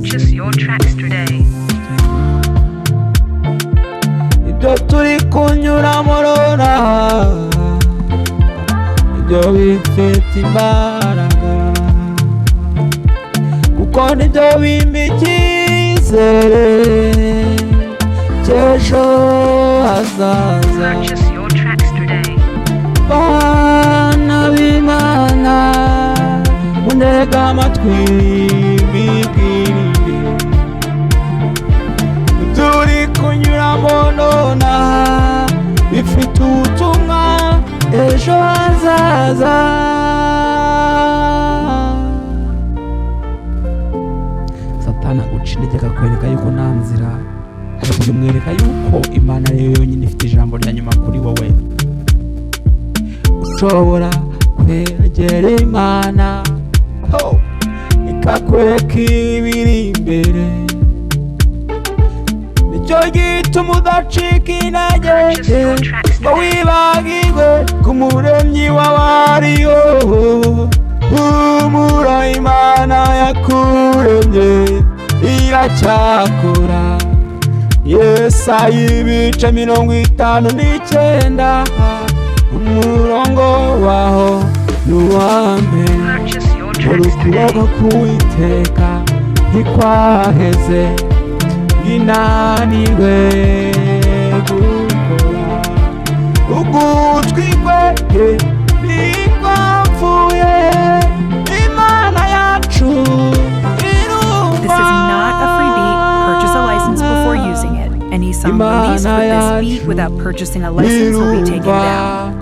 Purchase your tracks today. ibyo turi kunyuramo rona ibyo bifite imbaraga kuko nibyo bimpa icyizere cy'ejo hazaza. Purchase your tracks today. Bana b'Imana mundega amatwi mbibwirire turi kunyuramo nona bifite ubutumwa ejo hazaza. Satani aguca intege akakwereka yuko nta nzira, ariko bimwereka yuko Imana ariyo yonyine ifite ijambo rya nyuma kuri wowe. Ushobora kwegera Imana ikakwereka ibiri imbere, nicyo gituma udacika intege ngo wibagirwe ku muremyi w'abariho. Humura, Imana yakuremye iracyakora. Yesaya ibice 59 umurongo waho nuwambere. Ukuboko k'Uwiteka ntikwaheze inanirwe gukora, ugutwi kwe ntikwapfuye. Imana yacu irumva. This is not a free beat. Purchase a license before using it. Any song released with this beat without purchasing a license will be taken down.